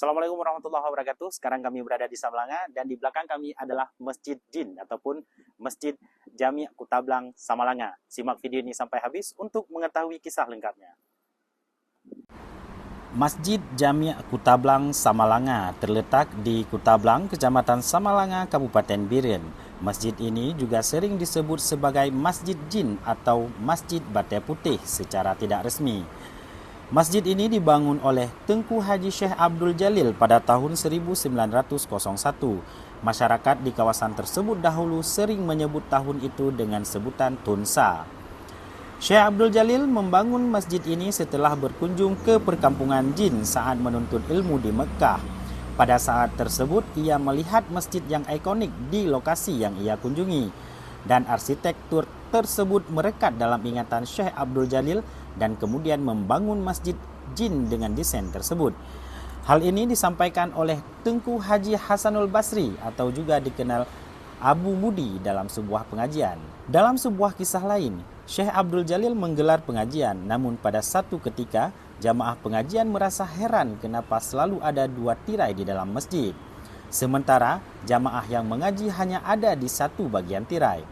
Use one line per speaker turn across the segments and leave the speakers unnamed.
Assalamualaikum warahmatullahi wabarakatuh. Sekarang kami berada di Samalanga dan di belakang kami adalah Masjid Jin ataupun Masjid Jami' Kutablang Samalanga. Simak video ini sampai habis untuk mengetahui kisah lengkapnya. Masjid Jami' Kutablang Samalanga terletak di Kutablang, Kecamatan Samalanga, Kabupaten Biren. Masjid ini juga sering disebut sebagai Masjid Jin atau Masjid Batai Putih secara tidak resmi. Masjid ini dibangun oleh Tengku Haji Syekh Abdul Jalil pada tahun 1901. Masyarakat di kawasan tersebut dahulu sering menyebut tahun itu dengan sebutan Tunsa. Syekh Abdul Jalil membangun masjid ini setelah berkunjung ke perkampungan jin saat menuntut ilmu di Mekah. Pada saat tersebut, ia melihat masjid yang ikonik di lokasi yang ia kunjungi. Dan arsitektur tersebut merekat dalam ingatan Syekh Abdul Jalil dan kemudian membangun masjid jin dengan desain tersebut. Hal ini disampaikan oleh Tengku Haji Hasanul Basri atau juga dikenal Abu Mudi dalam sebuah pengajian. Dalam sebuah kisah lain, Syekh Abdul Jalil menggelar pengajian, namun pada satu ketika jamaah pengajian merasa heran kenapa selalu ada 2 tirai di dalam masjid. Sementara jamaah yang mengaji hanya ada di satu bagian tirai.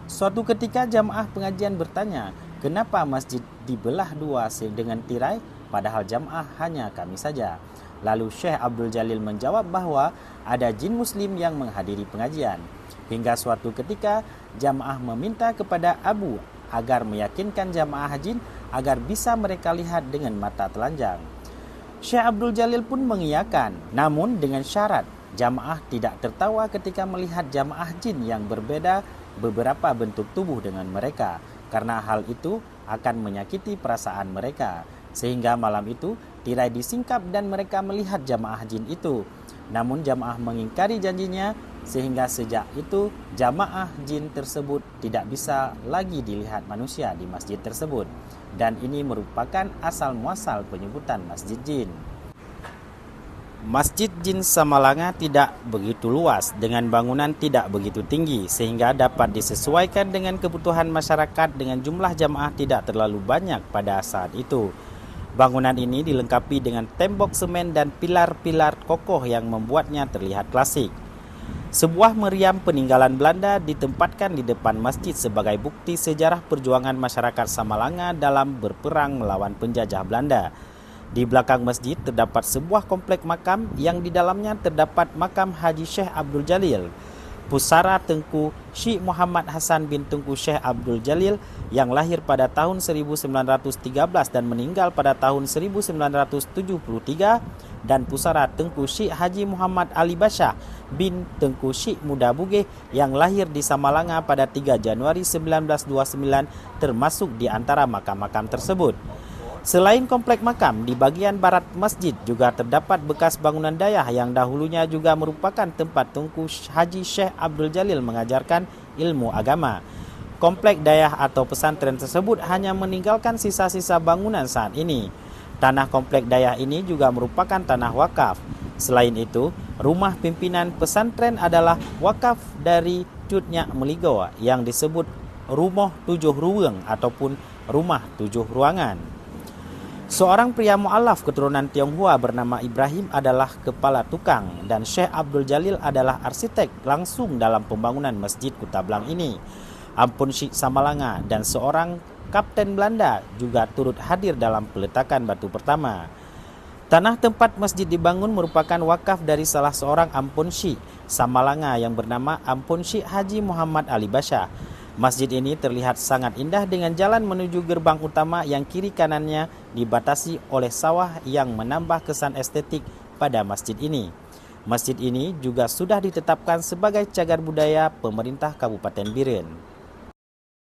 Suatu ketika jamaah pengajian bertanya, kenapa masjid dibelah 2 dengan tirai padahal jamaah hanya kami saja? Lalu Syekh Abdul Jalil menjawab bahwa ada jin muslim yang menghadiri pengajian. Hingga suatu ketika jamaah meminta kepada Abu agar meyakinkan jamaah jin agar bisa mereka lihat dengan mata telanjang. Syekh Abdul Jalil pun mengiyakan, namun dengan syarat jamaah tidak tertawa ketika melihat jamaah jin yang berbeda beberapa bentuk tubuh dengan mereka, karena hal itu akan menyakiti perasaan mereka. Sehingga malam itu tirai disingkap dan mereka melihat jamaah jin itu. Namun jamaah mengingkari janjinya, sehingga sejak itu jamaah jin tersebut tidak bisa lagi dilihat manusia di masjid tersebut. Dan ini merupakan asal muasal penyebutan masjid jin. Masjid Jin Samalanga tidak begitu luas dengan bangunan tidak begitu tinggi sehingga dapat disesuaikan dengan kebutuhan masyarakat dengan jumlah jamaah tidak terlalu banyak pada saat itu. Bangunan ini dilengkapi dengan tembok semen dan pilar-pilar kokoh yang membuatnya terlihat klasik. Sebuah meriam peninggalan Belanda ditempatkan di depan masjid sebagai bukti sejarah perjuangan masyarakat Samalanga dalam berperang melawan penjajah Belanda. Di belakang masjid terdapat sebuah komplek makam yang di dalamnya terdapat makam Haji Syekh Abdul Jalil, pusara Tengku Syekh Muhammad Hasan bin Tengku Syekh Abdul Jalil yang lahir pada tahun 1913 dan meninggal pada tahun 1973, dan pusara Tengku Syekh Haji Muhammad Ali Basyah bin Tengku Syekh Muda Bugeh yang lahir di Samalanga pada 3 Januari 1929 termasuk di antara makam-makam tersebut. Selain komplek makam, di bagian barat masjid juga terdapat bekas bangunan dayah yang dahulunya juga merupakan tempat Tengku Haji Syekh Abdul Jalil mengajarkan ilmu agama. Komplek dayah atau pesantren tersebut hanya meninggalkan sisa-sisa bangunan saat ini. Tanah komplek dayah ini juga merupakan tanah wakaf. Selain itu, rumah pimpinan pesantren adalah wakaf dari Cut Nyak Meligo yang disebut Rumah 7 Ruang ataupun Rumah 7 Ruangan. Seorang pria mu'alaf keturunan Tionghoa bernama Ibrahim adalah kepala tukang dan Syekh Abdul Jalil adalah arsitek langsung dalam pembangunan Masjid Kutablang ini. Ampun Syekh Samalanga dan seorang kapten Belanda juga turut hadir dalam peletakan batu pertama. Tanah tempat masjid dibangun merupakan wakaf dari salah seorang Ampun Syekh Samalanga yang bernama Ampun Syekh Haji Muhammad Ali Basyah. Masjid ini terlihat sangat indah dengan jalan menuju gerbang utama yang kiri kanannya dibatasi oleh sawah yang menambah kesan estetik pada masjid ini. Masjid ini juga sudah ditetapkan sebagai cagar budaya pemerintah Kabupaten Biren.